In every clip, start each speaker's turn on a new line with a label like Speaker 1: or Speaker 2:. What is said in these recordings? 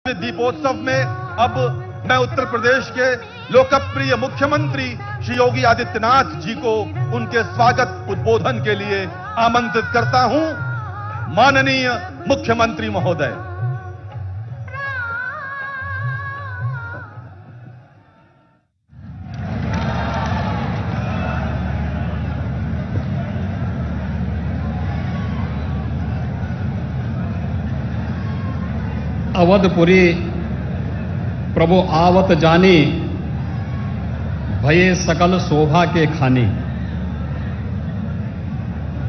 Speaker 1: दीपोत्सव में अब मैं उत्तर प्रदेश के लोकप्रिय मुख्यमंत्री श्री योगी आदित्यनाथ जी को उनके स्वागत उद्बोधन के लिए आमंत्रित करता हूं। माननीय मुख्यमंत्री महोदय।
Speaker 2: अवधपुरी प्रभु आवत जानी, भये सकल शोभा के खानी।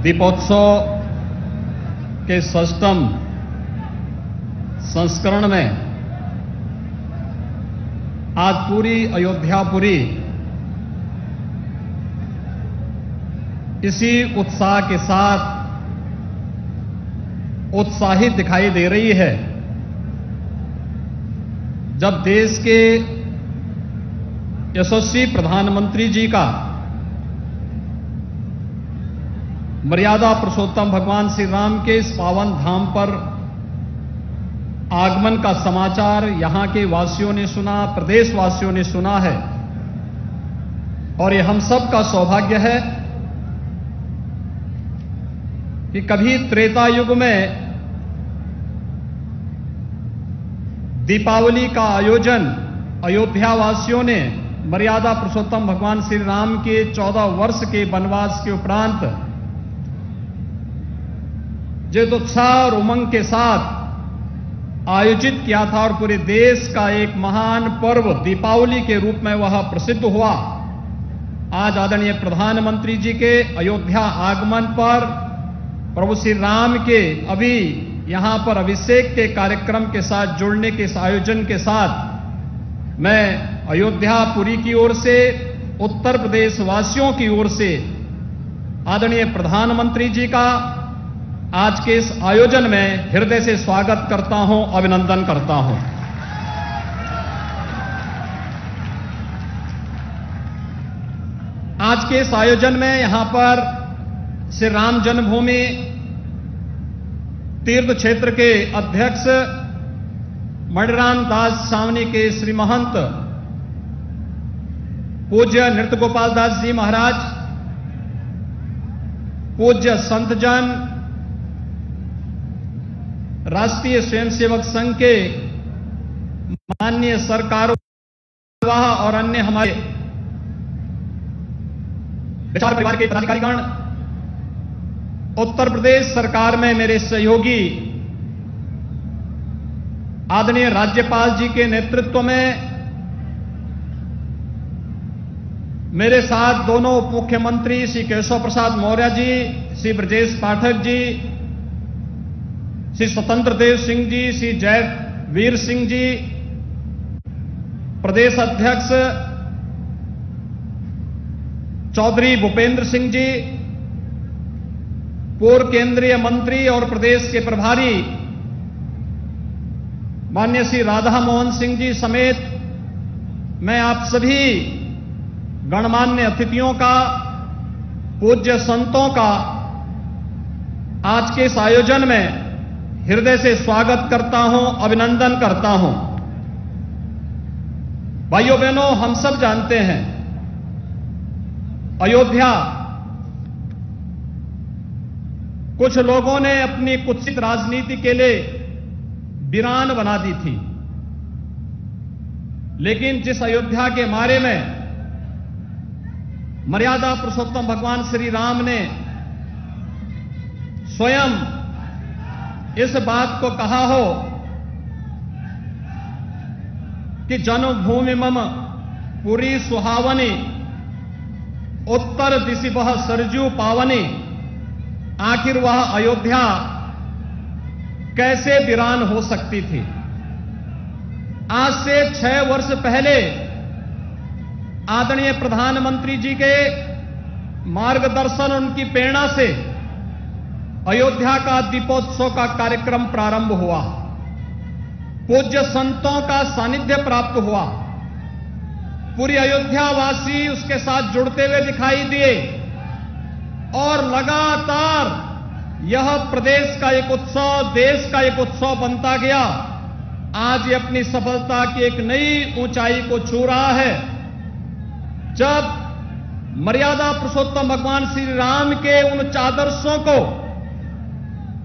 Speaker 2: दीपोत्सव के 6म संस्करण में आज पूरी अयोध्यापुरी इसी उत्साह के साथ उत्साहित दिखाई दे रही है जब देश के यशस्वी प्रधानमंत्री जी का मर्यादा पुरुषोत्तम भगवान श्री राम के इस पावन धाम पर आगमन का समाचार यहां के वासियों ने सुना, प्रदेशवासियों ने सुना है। और ये हम सब का सौभाग्य है कि कभी त्रेता युग में दीपावली का आयोजन अयोध्या वासियों ने मर्यादा पुरुषोत्तम भगवान श्री राम के 14 वर्ष के वनवास के उपरांत जिस उत्साह और उमंग के साथ आयोजित किया था और पूरे देश का एक महान पर्व दीपावली के रूप में वह प्रसिद्ध हुआ। आज आदरणीय प्रधानमंत्री जी के अयोध्या आगमन पर प्रभु श्री राम के अभी यहां पर अभिषेक के कार्यक्रम के साथ जुड़ने के इस आयोजन के साथ मैं अयोध्यापुरी की ओर से, उत्तर प्रदेश वासियों की ओर से आदरणीय प्रधानमंत्री जी का आज के इस आयोजन में हृदय से स्वागत करता हूं, अभिनंदन करता हूं। आज के इस आयोजन में यहां पर श्री राम जन्मभूमि तीर्थ क्षेत्र के अध्यक्ष मणिराम दास सावनी के श्री महंत पूज्य नृत्य गोपाल दास जी महाराज, पूज्य संतजन, राष्ट्रीय स्वयंसेवक संघ के माननीय सरकार और अन्य हमारे विचार परिवार के पदाधिकारीगण, उत्तर प्रदेश सरकार में मेरे सहयोगी आदरणीय राज्यपाल जी के नेतृत्व में मेरे साथ दोनों उप मुख्यमंत्री श्री केशव प्रसाद मौर्य जी, श्री ब्रजेश पाठक जी, श्री स्वतंत्र देव सिंह जी, श्री जयवीर सिंह जी, प्रदेश अध्यक्ष चौधरी भूपेंद्र सिंह जी, पूर्व केंद्रीय मंत्री और प्रदेश के प्रभारी माननीय श्री राधा मोहन सिंह जी समेत मैं आप सभी गणमान्य अतिथियों का, पूज्य संतों का आज के इस आयोजन में हृदय से स्वागत करता हूं, अभिनंदन करता हूं। भाइयों बहनों, हम सब जानते हैं अयोध्या कुछ लोगों ने अपनी कुत्सित राजनीति के लिए वीरान बना दी थी, लेकिन जिस अयोध्या के बारे में मर्यादा पुरुषोत्तम भगवान श्री राम ने स्वयं इस बात को कहा हो कि जन्मभूमि मम पुरी सुहावनी, उत्तर दिशि बह सरजू पावनी, आखिर वह अयोध्या कैसे वीरान हो सकती थी। आज से 6 वर्ष पहले आदरणीय प्रधानमंत्री जी के मार्गदर्शन, उनकी प्रेरणा से अयोध्या का दीपोत्सव का कार्यक्रम प्रारंभ हुआ। पूज्य संतों का सानिध्य प्राप्त हुआ। पूरी अयोध्या वासी उसके साथ जुड़ते हुए दिखाई दिए और लगातार यह प्रदेश का एक उत्सव, देश का एक उत्सव बनता गया आज ये अपनी सफलता की एक नई ऊंचाई को छू रहा है, जब मर्यादा पुरुषोत्तम भगवान श्री राम के उन आदर्शों को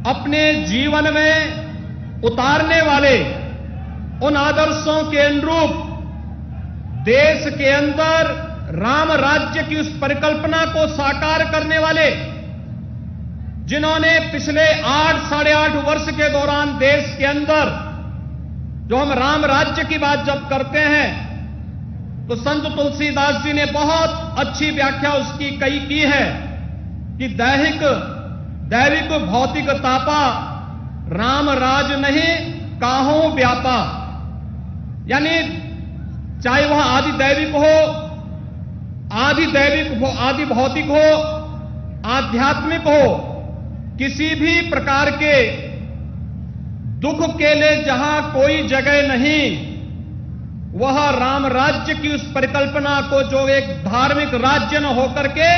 Speaker 2: अपने जीवन में उतारने वाले, उन आदर्शों के अनुरूप देश के अंदर राम राज्य की उस परिकल्पना को साकार करने वाले, जिन्होंने पिछले 8-8.5 वर्ष के दौरान देश के अंदर, जो हम राम राज्य की बात जब करते हैं तो संत तुलसीदास जी ने बहुत अच्छी व्याख्या उसकी कई की है कि दैविक भौतिक तापा राम राज नहीं काहू व्यापा। यानी चाहे वह आदि दैविक हो, आदि भौतिक हो, आध्यात्मिक हो, किसी भी प्रकार के दुख के लिए जहां कोई जगह नहीं, वह राम राज्य की उस परिकल्पना को, जो एक धार्मिक राज्य न होकर के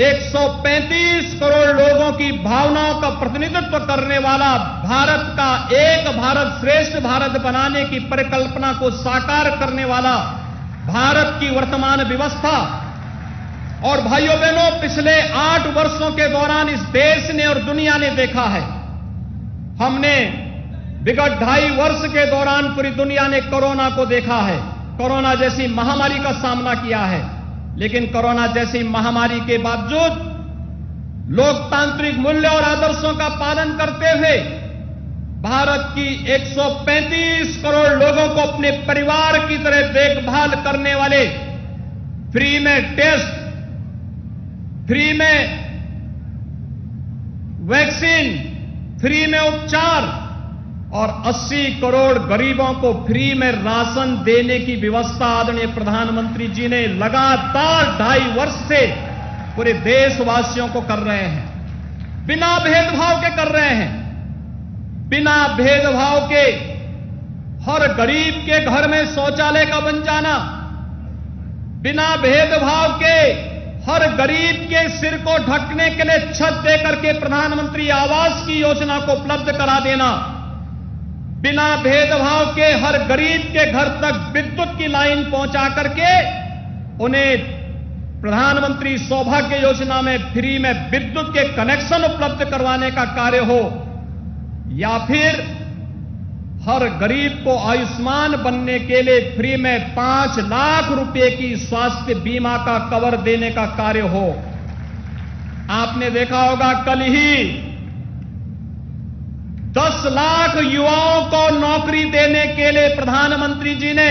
Speaker 2: 135 करोड़ लोगों की भावनाओं का प्रतिनिधित्व करने वाला, भारत का एक भारत श्रेष्ठ भारत बनाने की परिकल्पना को साकार करने वाला भारत की वर्तमान व्यवस्था। और भाइयों बहनों, पिछले 8 वर्षों के दौरान इस देश ने और दुनिया ने देखा है, हमने विगत 2.5 वर्ष के दौरान पूरी दुनिया ने कोरोना को देखा है, कोरोना जैसी महामारी का सामना किया है। लेकिन कोरोना जैसी महामारी के बावजूद लोकतांत्रिक मूल्य और आदर्शों का पालन करते हुए भारत की 135 करोड़ लोगों को अपने परिवार की तरह देखभाल करने वाले, फ्री में टेस्ट, फ्री में वैक्सीन, फ्री में उपचार और 80 करोड़ गरीबों को फ्री में राशन देने की व्यवस्था आदरणीय प्रधानमंत्री जी ने लगातार 2.5 वर्ष से पूरे देशवासियों को कर रहे हैं। बिना भेदभाव के कर रहे हैं, बिना भेदभाव के। हर गरीब के घर में शौचालय का बन जाना, बिना भेदभाव के हर गरीब के सिर को ढकने के लिए छत देकर के प्रधानमंत्री आवास की योजना को उपलब्ध करा देना, बिना भेदभाव के हर गरीब के घर तक विद्युत की लाइन पहुंचा करके उन्हें प्रधानमंत्री सौभाग्य योजना में फ्री में विद्युत के कनेक्शन उपलब्ध करवाने का कार्य हो, या फिर हर गरीब को आयुष्मान बनने के लिए फ्री में 5 लाख रुपए की स्वास्थ्य बीमा का कवर देने का कार्य हो। आपने देखा होगा, कल ही 10 लाख युवाओं को नौकरी देने के लिए प्रधानमंत्री जी ने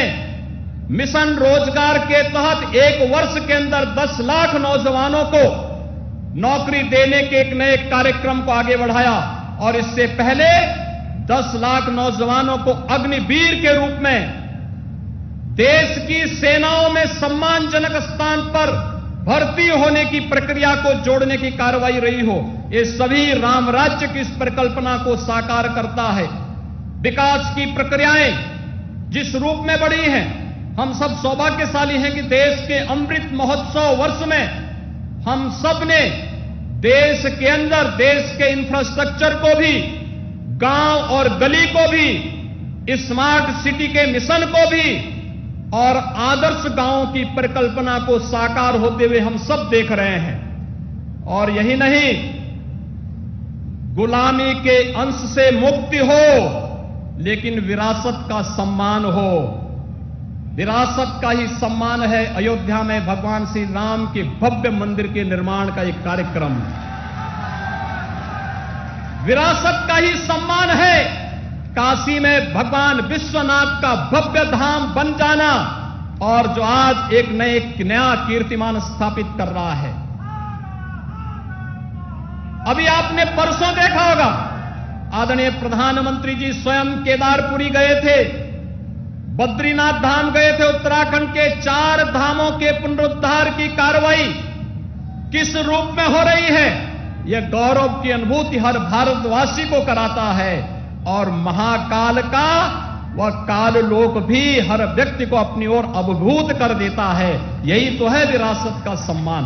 Speaker 2: मिशन रोजगार के तहत 1 वर्ष के अंदर 10 लाख नौजवानों को नौकरी देने के एक नए कार्यक्रम को आगे बढ़ाया। और इससे पहले 10 लाख नौजवानों को अग्निवीर के रूप में देश की सेनाओं में सम्मानजनक स्थान पर भर्ती होने की प्रक्रिया को जोड़ने की कार्रवाई रही हो। ये सभी राम राज्य की इस परिकल्पना को साकार करता है। विकास की प्रक्रियाएं जिस रूप में बढ़ी हैं, हम सब सौभाग्यशाली हैं कि देश के अमृत महोत्सव वर्ष में हम सब ने देश के अंदर देश के इंफ्रास्ट्रक्चर को भी, गांव और गली को भी, स्मार्ट सिटी के मिशन को भी और आदर्श गांवों की परिकल्पना को साकार होते हुए हम सब देख रहे हैं। और यही नहीं, गुलामी के अंश से मुक्ति हो, लेकिन विरासत का सम्मान हो। विरासत का ही सम्मान है अयोध्या में भगवान श्री राम के भव्य मंदिर के निर्माण का एक कार्यक्रम। विरासत का ही सम्मान है काशी में भगवान विश्वनाथ का भव्य धाम बन जाना, और जो आज एक नया कीर्तिमान स्थापित कर रहा है। अभी आपने परसों देखा होगा, आदरणीय प्रधानमंत्री जी स्वयं केदारपुरी गए थे, बद्रीनाथ धाम गए थे। उत्तराखंड के 4 धामों के पुनरुद्धार की कार्रवाई किस रूप में हो रही है, यह गौरव की अनुभूति हर भारतवासी को कराता है। और महाकाल का वह काल लोक भी हर व्यक्ति को अपनी ओर अभिभूत कर देता है। यही तो है विरासत का सम्मान।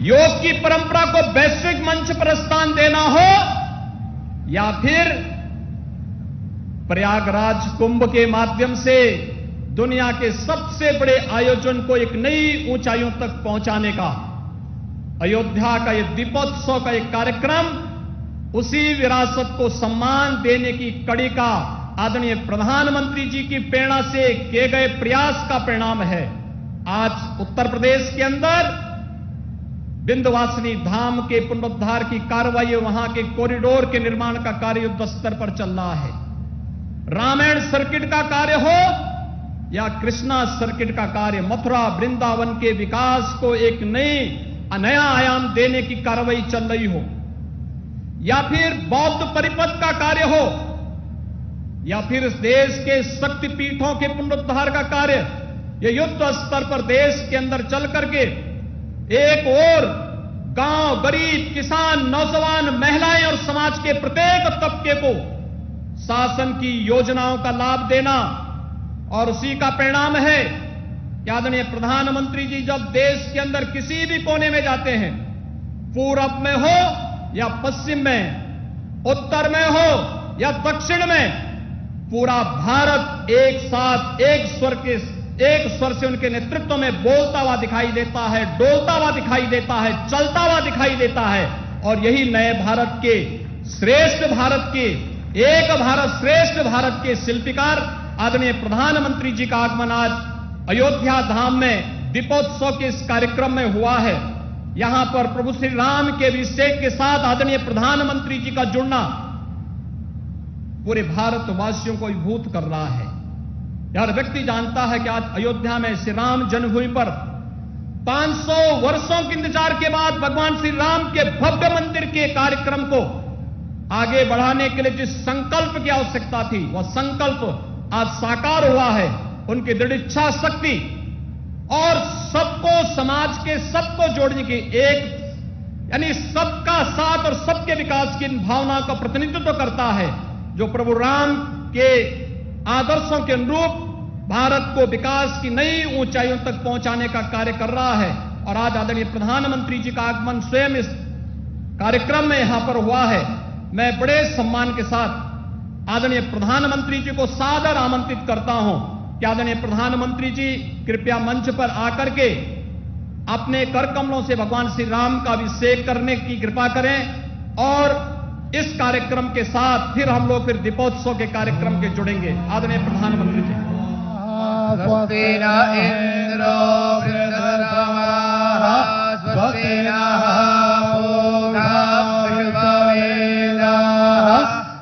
Speaker 2: योग की परंपरा को वैश्विक मंच पर स्थान देना हो, या फिर प्रयागराज कुंभ के माध्यम से दुनिया के सबसे बड़े आयोजन को एक नई ऊंचाइयों तक पहुंचाने का अयोध्या का यह दीपोत्सव का एक कार्यक्रम उसी विरासत को सम्मान देने की कड़ी का आदरणीय प्रधानमंत्री जी की प्रेरणा से किए गए प्रयास का परिणाम है। आज उत्तर प्रदेश के अंदर विंध्यवासिनी धाम के पुनरुद्धार की कार्रवाई, वहां के कॉरिडोर के निर्माण का कार्य युद्ध स्तर पर चल रहा है। रामायण सर्किट का कार्य हो या कृष्णा सर्किट का कार्य, मथुरा वृंदावन के विकास को एक नया आयाम देने की कार्रवाई चल रही हो, या फिर बौद्ध परिपथ का कार्य हो, या फिर इस देश के शक्तिपीठों के पुनरुद्धार का कार्य, यह युद्ध स्तर पर देश के अंदर चल करके एक और गांव, गरीब, किसान, नौजवान, महिलाएं और समाज के प्रत्येक तबके को शासन की योजनाओं का लाभ देना, और उसी का परिणाम है कि आदरणीय प्रधानमंत्री जी जब देश के अंदर किसी भी कोने में जाते हैं, पूरब में हो या पश्चिम में, उत्तर में हो या दक्षिण में, पूरा भारत एक साथ एक स्वर से उनके नेतृत्व में बोलता हुआ दिखाई देता है, डोलता हुआ दिखाई देता है, चलता हुआ दिखाई देता है। और यही नए भारत के, श्रेष्ठ भारत के, एक भारत श्रेष्ठ भारत के शिल्पकार आदरणीय प्रधानमंत्री जी का आगमन आज अयोध्या धाम में दीपोत्सव के इस कार्यक्रम में हुआ है। यहां पर प्रभु श्री राम के अभिषेक के साथ आदरणीय प्रधानमंत्री जी का जुड़ना पूरे भारतवासियों को अभिभूत कर रहा है। हर व्यक्ति जानता है कि आज अयोध्या में श्री राम जन्मभूमि पर 500 वर्षों के इंतजार के बाद भगवान श्री राम के भव्य मंदिर के कार्यक्रम को आगे बढ़ाने के लिए जिस संकल्प की आवश्यकता थी, वह संकल्प आज साकार हुआ है। उनकी दृढ़ इच्छा शक्ति और सबको, समाज के सबको जोड़ने की एक, यानी सबका साथ और सबके विकास की भावना का प्रतिनिधित्व करता है, जो प्रभु राम के आदर्शों के अनुरूप भारत को विकास की नई ऊंचाइयों तक पहुंचाने का कार्य कर रहा है। और आज आदरणीय प्रधानमंत्री जी का आगमन स्वयं इस कार्यक्रम में यहां पर हुआ है। मैं बड़े सम्मान के साथ आदरणीय प्रधानमंत्री जी को सादर आमंत्रित करता हूं कि आदरणीय प्रधानमंत्री जी कृपया मंच पर आकर के अपने कर कमलों से भगवान श्री राम का अभिषेक करने की कृपा करें, और इस कार्यक्रम के साथ फिर हम लोग फिर दीपोत्सव के कार्यक्रम के जुड़ेंगे। आदरणीय प्रधानमंत्री जी।
Speaker 3: स्वस्ति न इंद्रो वृद्धतमः स्वस्ति नः पूषा विश्ववेदाः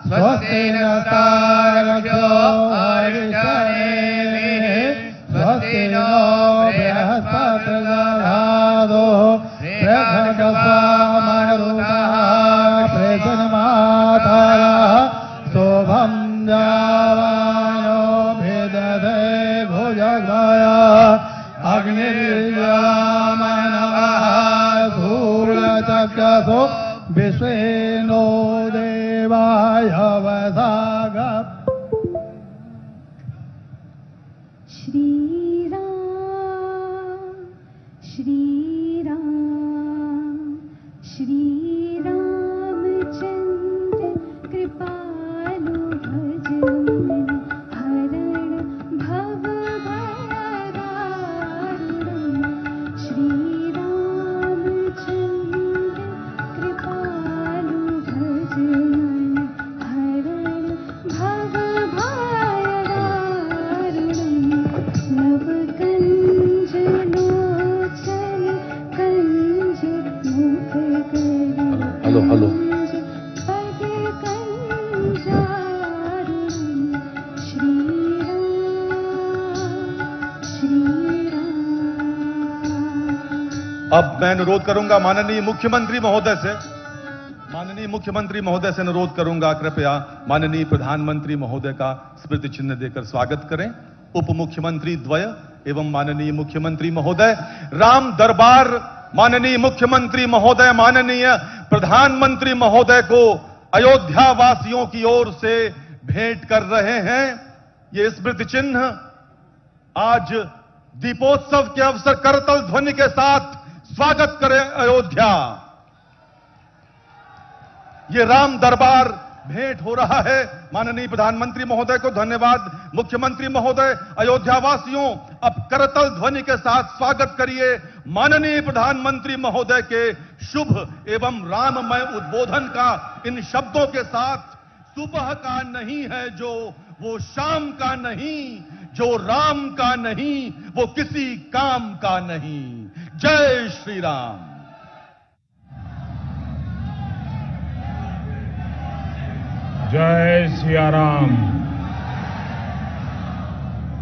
Speaker 3: स्वस्ति नस्तार्क्ष्यो अरिष्टनेमिः स्वस्ति नो बृहस्पतिर्दधातु बृहस्पतिर्मरुतः प्रसन्नमातरः शोभं जावानो भेदते भुजगया अग्निर्यामनवः सूर्यचक्षुषो विश्वेनो देवाय वसाग।
Speaker 4: श्री राम श्री राम श्री रामचंद्र कृपालु भजमन हरण भव भयदारुणं श्री रामचंद्र कृपालु भजमन हरण भव भयदारुणं नव कंज लोचन कंज मुख करो
Speaker 3: हेलो
Speaker 4: पद कंजारुणं श्री राम।
Speaker 1: अब मैं अनुरोध करूंगा माननीय मुख्यमंत्री महोदय से अनुरोध करूंगा कृपया माननीय प्रधानमंत्री महोदय का स्मृति चिन्ह देकर स्वागत करें। उप मुख्यमंत्री द्वय एवं माननीय मुख्यमंत्री महोदय राम दरबार माननीय मुख्यमंत्री महोदय, माननीय प्रधानमंत्री महोदय को अयोध्या वासियों की ओर से भेंट कर रहे हैं। ये स्मृति चिन्ह आज दीपोत्सव के अवसर करतल ध्वनि के साथ स्वागत करें अयोध्या। ये राम दरबार भेंट हो रहा है। माननीय प्रधानमंत्री महोदय को धन्यवाद। मुख्यमंत्री महोदय, अयोध्या वासियों, अब करतल ध्वनि के साथ स्वागत करिए माननीय प्रधानमंत्री महोदय के शुभ एवं राममय उद्बोधन का इन शब्दों के साथ। सुबह का नहीं है जो, वो शाम का नहीं, जो राम का नहीं, वो किसी काम का नहीं। जय श्री राम।
Speaker 5: जय सिया राम।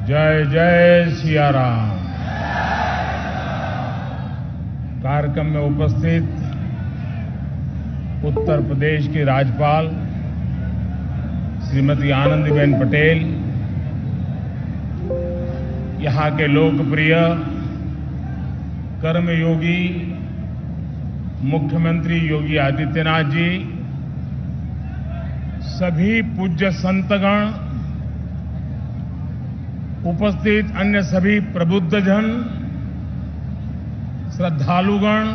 Speaker 5: जय जय सिया राम। कार्यक्रम में उपस्थित उत्तर प्रदेश की राज्यपाल श्रीमती आनंदीबेन पटेल, यहां के लोकप्रिय कर्मयोगी मुख्यमंत्री योगी आदित्यनाथ जी, सभी पूज्य संतगण, उपस्थित अन्य सभी प्रबुद्धजन, श्रद्धालुगण,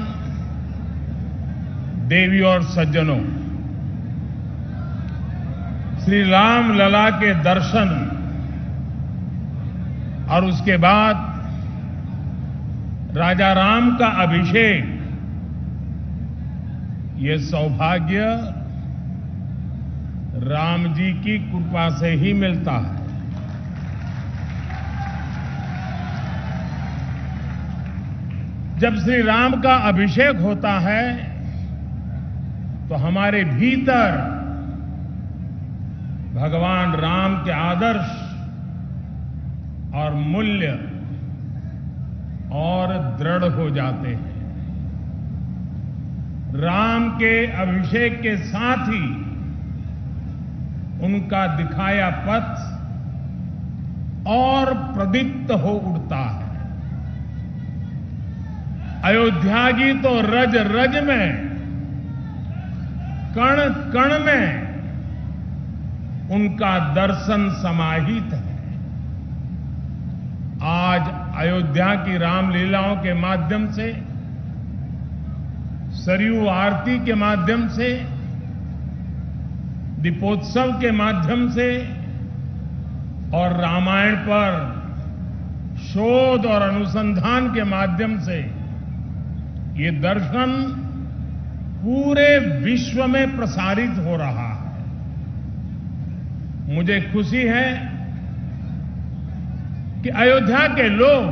Speaker 5: देवी और सज्जनों, श्री राम लला के दर्शन और उसके बाद राजा राम का अभिषेक, ये सौभाग्य राम जी की कृपा से ही मिलता है। जब श्री राम का अभिषेक होता है तो हमारे भीतर भगवान राम के आदर्श और मूल्य और दृढ़ हो जाते हैं। राम के अभिषेक के साथ ही उनका दिखाया पथ और प्रदीप्त हो उठता है। अयोध्या की तो रज रज में, कण कण में उनका दर्शन समाहित है। आज अयोध्या की रामलीलाओं के माध्यम से, सरयू आरती के माध्यम से, दीपोत्सव के माध्यम से और रामायण पर शोध और अनुसंधान के माध्यम से ये दर्शन पूरे विश्व में प्रसारित हो रहा है। मुझे खुशी है कि अयोध्या के लोग,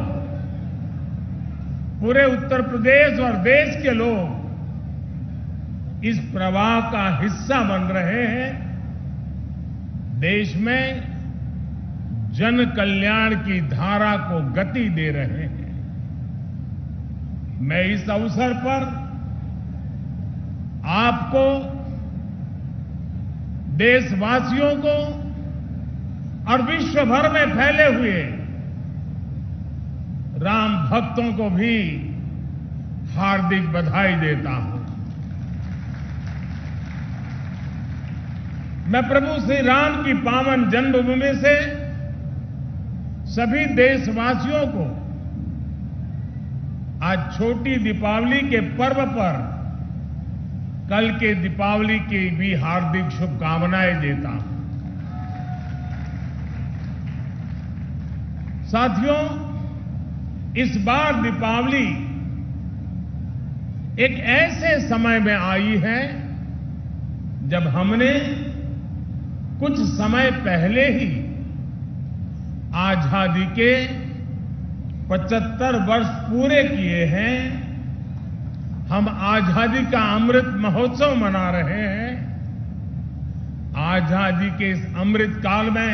Speaker 5: पूरे उत्तर प्रदेश और देश के लोग इस प्रवाह का हिस्सा बन रहे हैं। देश में जन कल्याण की धारा को गति दे रहे हैं। मैं इस अवसर पर आपको, देशवासियों को और विश्व भर में फैले हुए राम भक्तों को भी हार्दिक बधाई देता हूं। मैं प्रभु श्री राम की पावन जन्मभूमि से सभी देशवासियों को आज छोटी दीपावली के पर्व पर कल के दीपावली की भी हार्दिक शुभकामनाएं देता हूं। साथियों, इस बार दीपावली एक ऐसे समय में आई है जब हमने कुछ समय पहले ही आजादी के 75 वर्ष पूरे किए हैं। हम आजादी का अमृत महोत्सव मना रहे हैं। आजादी के इस अमृत काल में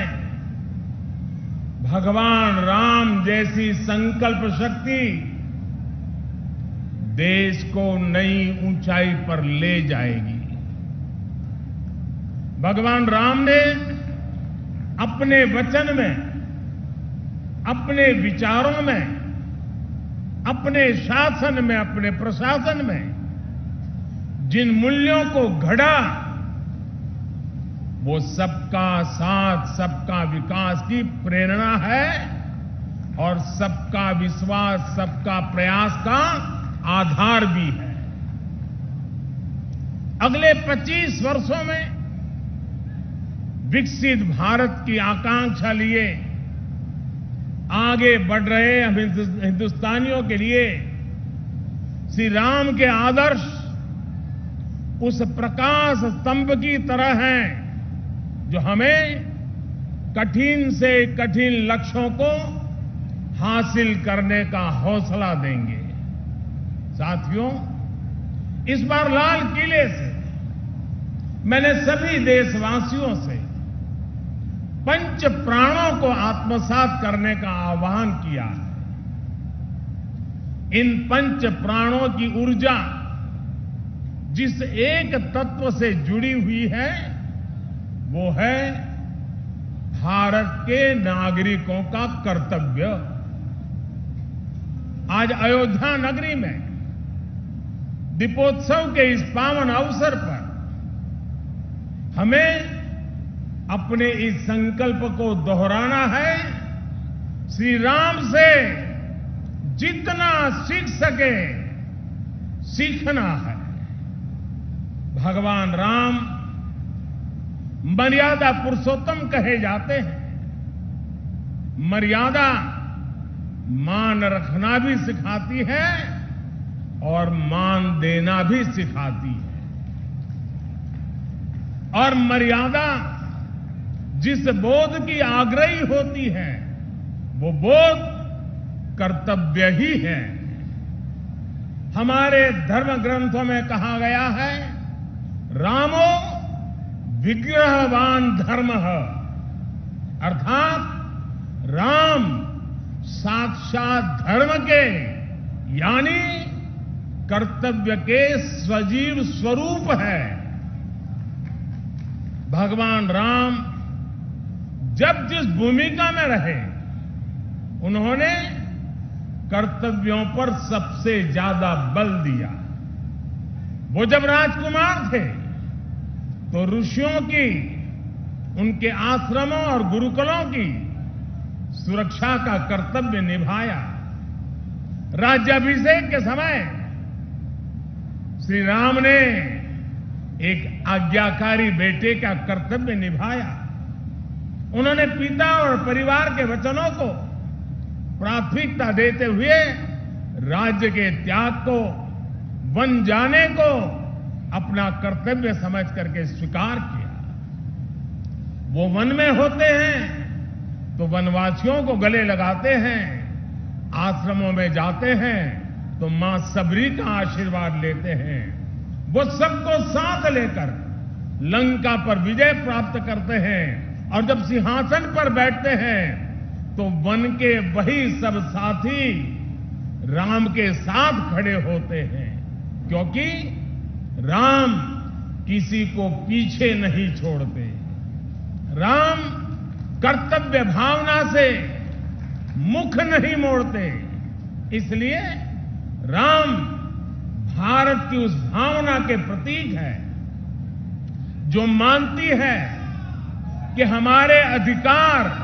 Speaker 5: भगवान राम जैसी संकल्प शक्ति देश को नई ऊंचाई पर ले जाएगी। भगवान राम ने अपने वचन में, अपने विचारों में, अपने शासन में, अपने प्रशासन में जिन मूल्यों को घड़ा, वो सबका साथ, सबका विकास की प्रेरणा है और सबका विश्वास, सबका प्रयास का आधार भी है। अगले 25 वर्षों में विकसित भारत की आकांक्षा लिए आगे बढ़ रहे हम हिंदुस्तानियों के लिए श्री राम के आदर्श उस प्रकाश स्तंभ की तरह हैं जो हमें कठिन से कठिन लक्ष्यों को हासिल करने का हौसला देंगे। साथियों, इस बार लाल किले से मैंने सभी देशवासियों से पंच प्राणों को आत्मसात करने का आह्वान किया है। इन पंच प्राणों की ऊर्जा जिस एक तत्व से जुड़ी हुई है वो है भारत के नागरिकों का कर्तव्य। आज अयोध्या नगरी में दीपोत्सव के इस पावन अवसर पर हमें अपने इस संकल्प को दोहराना है, श्री राम से जितना सीख सके सीखना है। भगवान राम मर्यादा पुरुषोत्तम कहे जाते हैं। मर्यादा मान रखना भी सिखाती है और मान देना भी सिखाती है। और मर्यादा जिस बोध की आग्रही होती है वो बोध कर्तव्य ही है। हमारे धर्म ग्रंथों में कहा गया है, रामो विग्रहवान धर्मः, अर्थात राम साक्षात धर्म के यानी कर्तव्य के सजीव स्वरूप है। भगवान राम जब जिस भूमिका में रहे उन्होंने कर्तव्यों पर सबसे ज्यादा बल दिया। वो जब राजकुमार थे तो ऋषियों की, उनके आश्रमों और गुरुकुलों की सुरक्षा का कर्तव्य निभाया। राज्याभिषेक के समय श्री राम ने एक आज्ञाकारी बेटे का कर्तव्य निभाया। उन्होंने पिता और परिवार के वचनों को प्राथमिकता देते हुए राज्य के त्याग को, वन जाने को अपना कर्तव्य समझ करके स्वीकार किया। वो वन में होते हैं तो वनवासियों को गले लगाते हैं, आश्रमों में जाते हैं तो मां सबरी का आशीर्वाद लेते हैं। वो सबको साथ लेकर लंका पर विजय प्राप्त करते हैं और जब सिंहासन पर बैठते हैं तो वन के वही सब साथी राम के साथ खड़े होते हैं, क्योंकि राम किसी को पीछे नहीं छोड़ते। राम कर्तव्य भावना से मुख नहीं मोड़ते। इसलिए राम भारत की उस भावना के प्रतीक है जो मानती है कि हमारे अधिकार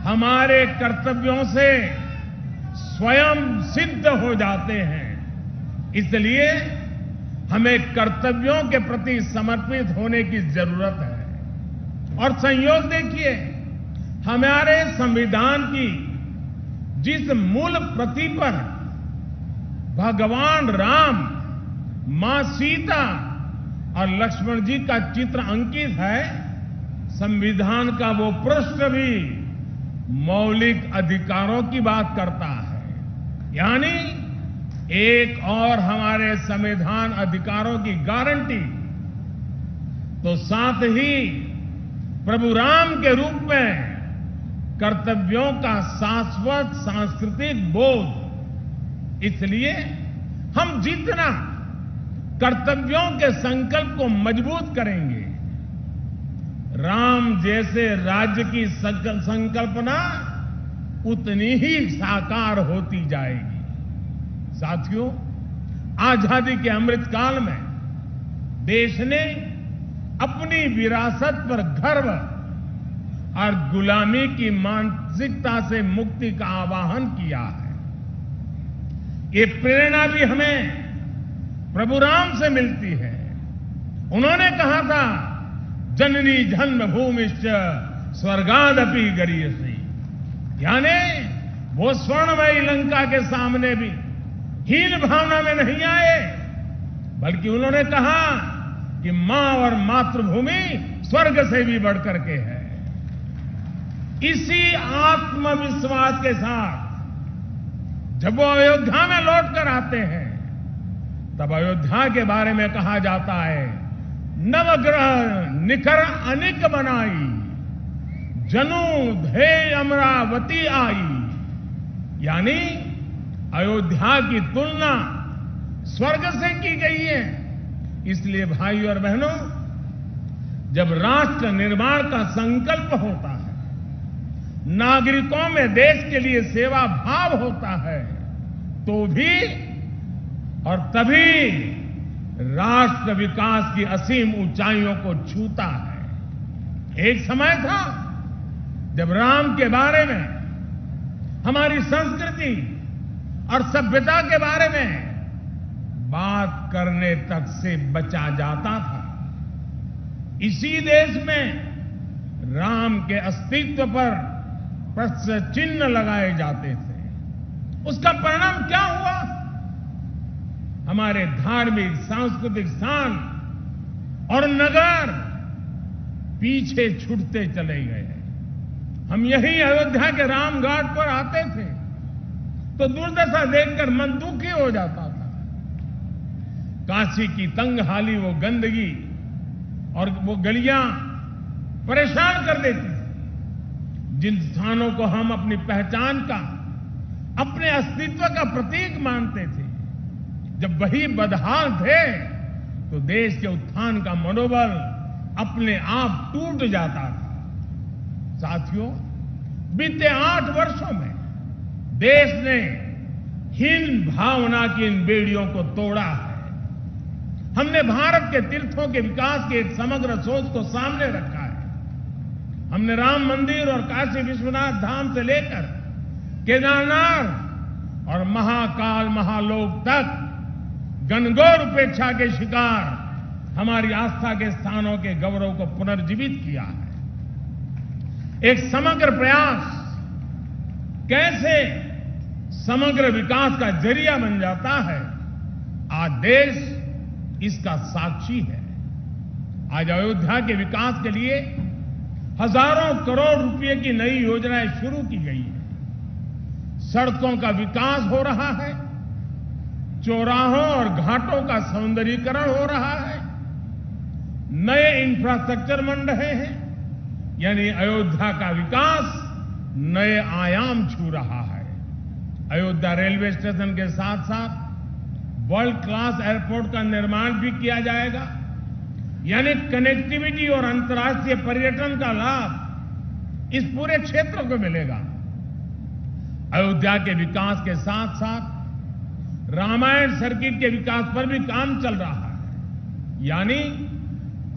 Speaker 5: हमारे कर्तव्यों से स्वयं सिद्ध हो जाते हैं। इसलिए हमें कर्तव्यों के प्रति समर्पित होने की जरूरत है। और संयोग देखिए, हमारे संविधान की जिस मूल प्रति पर भगवान राम, मां सीता और लक्ष्मण जी का चित्र अंकित है, संविधान का वो पृष्ठ भी मौलिक अधिकारों की बात करता है। यानी एक और हमारे संविधान अधिकारों की गारंटी, तो साथ ही प्रभु राम के रूप में कर्तव्यों का शाश्वत सांस्कृतिक बोध। इसलिए हम जितना कर्तव्यों के संकल्प को मजबूत करेंगे, राम जैसे राज्य की संकल्पना उतनी ही साकार होती जाएगी। साथियों, आजादी के अमृत काल में देश ने अपनी विरासत पर गर्व और गुलामी की मानसिकता से मुक्ति का आह्वान किया है। ये प्रेरणा भी हमें प्रभु राम से मिलती है। उन्होंने कहा था, जननी जन्मभूमिश्च स्वर्गादपि गरीयसी, यानी वो स्वर्णमयी लंका के सामने भी हीन भावना में नहीं आए, बल्कि उन्होंने कहा कि मां और मातृभूमि स्वर्ग से भी बढ़कर के है। इसी आत्मविश्वास के साथ जब वो अयोध्या में लौट कर आते हैं, तब अयोध्या के बारे में कहा जाता है, नवग्रह निकर अनिक बनाई, जनु धे अमरावती आई, यानी अयोध्या की तुलना स्वर्ग से की गई है। इसलिए भाइयों और बहनों, जब राष्ट्र निर्माण का संकल्प होता है, नागरिकों में देश के लिए सेवा भाव होता है, तो भी और तभी राष्ट्र विकास की असीम ऊंचाइयों को छूता है। एक समय था जब राम के बारे में, हमारी संस्कृति और सभ्यता के बारे में बात करने तक से बचा जाता था। इसी देश में राम के अस्तित्व पर प्रश्न चिन्ह लगाए जाते थे। उसका परिणाम क्या हुआ? हमारे धार्मिक सांस्कृतिक स्थान और नगर पीछे छूटते चले गए। हम यही अयोध्या के रामघाट पर आते थे तो दुर्दशा देखकर मन दुखी हो जाता था। काशी की तंगहाली, वो गंदगी और वो गलियां परेशान कर देती थी। जिन स्थानों को हम अपनी पहचान का, अपने अस्तित्व का प्रतीक मानते थे, जब वही बदहाल थे तो देश के उत्थान का मनोबल अपने आप टूट जाता था। साथियों, बीते 8 वर्षों में देश ने हीन भावना की इन बेड़ियों को तोड़ा है। हमने भारत के तीर्थों के विकास की एक समग्र सोच को सामने रखा है। हमने राम मंदिर और काशी विश्वनाथ धाम से लेकर केदारनाथ और महाकाल महालोक तक घनघोर उपेक्षा के शिकार हमारी आस्था के स्थानों के गौरव को पुनर्जीवित किया है। एक समग्र प्रयास कैसे समग्र विकास का जरिया बन जाता है, आज देश इसका साक्षी है। आज अयोध्या के विकास के लिए हजारों करोड़ रुपए की नई योजनाएं शुरू की गई है। सड़कों का विकास हो रहा है, चौराहों और घाटों का सौंदर्यीकरण हो रहा है, नए इंफ्रास्ट्रक्चर बन रहे हैं, यानी अयोध्या का विकास नए आयाम छू रहा है। अयोध्या रेलवे स्टेशन के साथ साथ वर्ल्ड क्लास एयरपोर्ट का निर्माण भी किया जाएगा, यानी कनेक्टिविटी और अंतर्राष्ट्रीय पर्यटन का लाभ इस पूरे क्षेत्र को मिलेगा। अयोध्या के विकास के साथ साथ रामायण सर्किट के विकास पर भी काम चल रहा है, यानी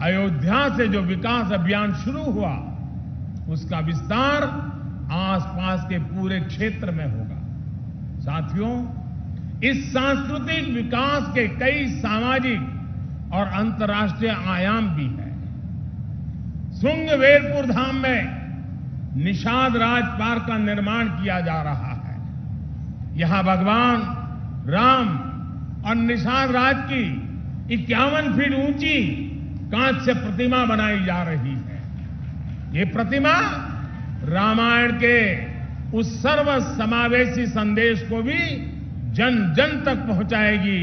Speaker 5: अयोध्या से जो विकास अभियान शुरू हुआ उसका विस्तार आसपास के पूरे क्षेत्र में होगा। साथियों, इस सांस्कृतिक विकास के कई सामाजिक और अंतर्राष्ट्रीय आयाम भी हैं। श्रृंगवेरपुर धाम में निषाद राजपार्क का निर्माण किया जा रहा है। यहां भगवान राम और निषाद राज की 51 फीट ऊंची कांच से प्रतिमा बनाई जा रही है। ये प्रतिमा रामायण के उस सर्व समावेशी संदेश को भी जन जन तक पहुंचाएगी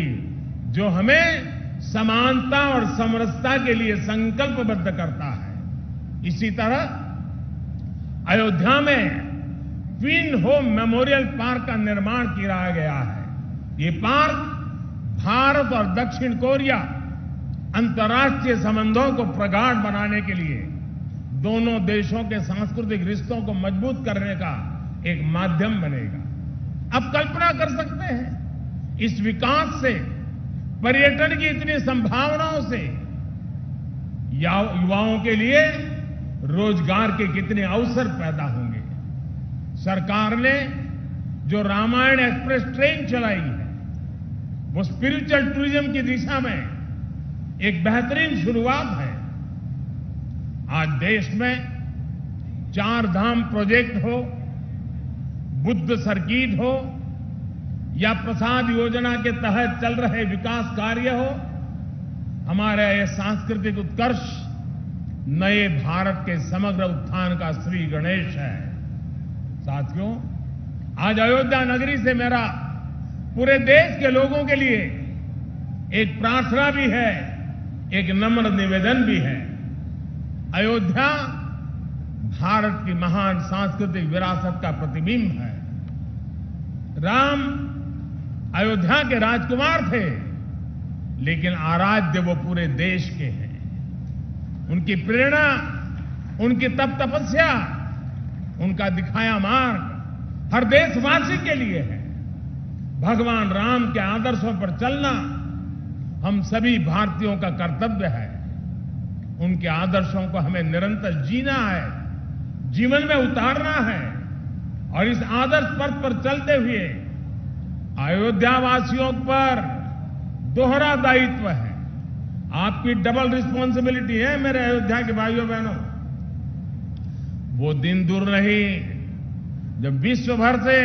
Speaker 5: जो हमें समानता और समरसता के लिए संकल्पबद्ध करता है। इसी तरह अयोध्या में ट्विन होम मेमोरियल पार्क का निर्माण किया गया है। ये पार्क भारत और दक्षिण कोरिया अंतर्राष्ट्रीय संबंधों को प्रगाढ़ बनाने के लिए दोनों देशों के सांस्कृतिक रिश्तों को मजबूत करने का एक माध्यम बनेगा। अब कल्पना कर सकते हैं इस विकास से, पर्यटन की इतनी संभावनाओं से युवाओं के लिए रोजगार के कितने अवसर पैदा होंगे। सरकार ने जो रामायण एक्सप्रेस ट्रेन चलाई है वो स्पिरिचुअल टूरिज्म की दिशा में एक बेहतरीन शुरुआत है। आज देश में 4 धाम प्रोजेक्ट हो, बुद्ध सर्किट हो या प्रसाद योजना के तहत चल रहे विकास कार्य हो, हमारा यह सांस्कृतिक उत्कर्ष नए भारत के समग्र उत्थान का श्री गणेश है। साथियों, आज अयोध्या नगरी से मेरा पूरे देश के लोगों के लिए एक प्रार्थना भी है, एक नम्र निवेदन भी है। अयोध्या भारत की महान सांस्कृतिक विरासत का प्रतिबिंब है। राम अयोध्या के राजकुमार थे, लेकिन आराध्य वो पूरे देश के हैं। उनकी प्रेरणा, उनकी तप तपस्या, उनका दिखाया मार्ग हर देशवासी के लिए है। भगवान राम के आदर्शों पर चलना हम सभी भारतीयों का कर्तव्य है। उनके आदर्शों को हमें निरंतर जीना है, जीवन में उतारना है और इस आदर्श पथ पर चलते हुए अयोध्या वासियों पर दोहरा दायित्व है। आपकी डबल रिस्पॉन्सिबिलिटी है मेरे अयोध्या के भाइयों बहनों। वो दिन दूर नहीं जब विश्व भर से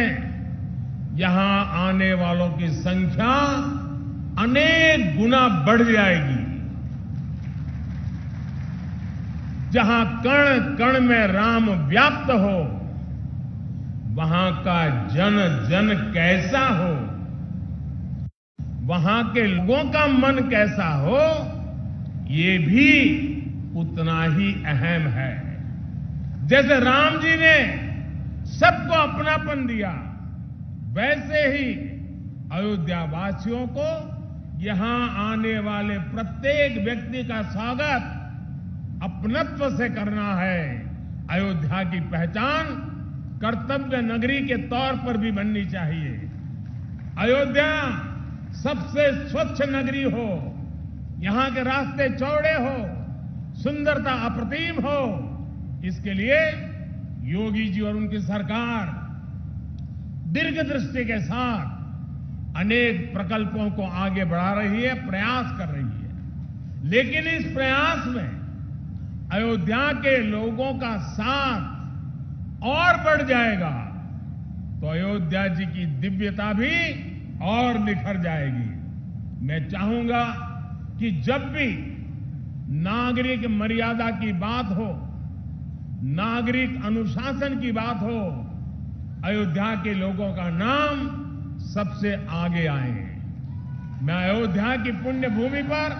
Speaker 5: यहां आने वालों की संख्या अनेक गुना बढ़ जाएगी। जहां कण कण में राम व्याप्त हो, वहां का जन जन कैसा हो, वहां के लोगों का मन कैसा हो, ये भी उतना ही अहम है। जैसे राम जी ने सबको अपनापन दिया, वैसे ही अयोध्या वासियों को यहां आने वाले प्रत्येक व्यक्ति का स्वागत अपनत्व से करना है। अयोध्या की पहचान कर्तव्य नगरी के तौर पर भी बननी चाहिए। अयोध्या सबसे स्वच्छ नगरी हो, यहां के रास्ते चौड़े हो, सुंदरता अप्रतिम हो, इसके लिए योगी जी और उनकी सरकार दीर्घ दृष्टि के साथ अनेक प्रकल्पों को आगे बढ़ा रही है, प्रयास कर रही है। लेकिन इस प्रयास में अयोध्या के लोगों का साथ और बढ़ जाएगा तो अयोध्या जी की दिव्यता भी और निखर जाएगी। मैं चाहूंगा कि जब भी नागरिक मर्यादा की बात हो, नागरिक अनुशासन की बात हो, अयोध्या के लोगों का नाम सबसे आगे आए। मैं अयोध्या की पुण्य भूमि पर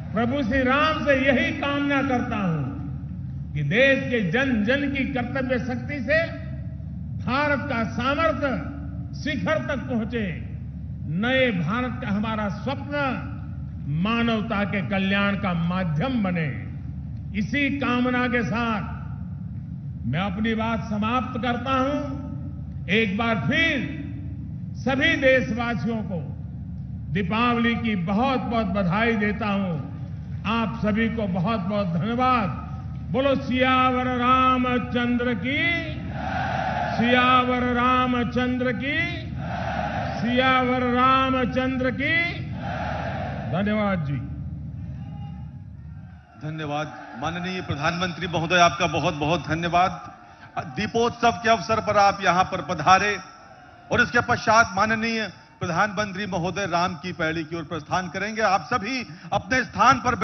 Speaker 5: प्रभु श्री राम से यही कामना करता हूं कि देश के जन जन की कर्तव्य शक्ति से भारत का सामर्थ्य शिखर तक पहुंचे। नए भारत का हमारा स्वप्न मानवता के कल्याण का माध्यम बने। इसी कामना के साथ मैं अपनी बात समाप्त करता हूं। एक बार फिर सभी देशवासियों को दीपावली की बहुत बहुत बधाई देता हूं। आप सभी को बहुत बहुत धन्यवाद। बोलो सियावर रामचंद्र की, सियावर रामचंद्र की, सियावर रामचंद्र की। धन्यवाद जी।
Speaker 1: धन्यवाद माननीय प्रधानमंत्री महोदय, आपका बहुत बहुत धन्यवाद। दीपोत्सव के अवसर पर आप यहां पर पधारे और इसके पश्चात माननीय प्रधानमंत्री महोदय राम की पैड़ी की ओर प्रस्थान करेंगे। आप सभी अपने स्थान पर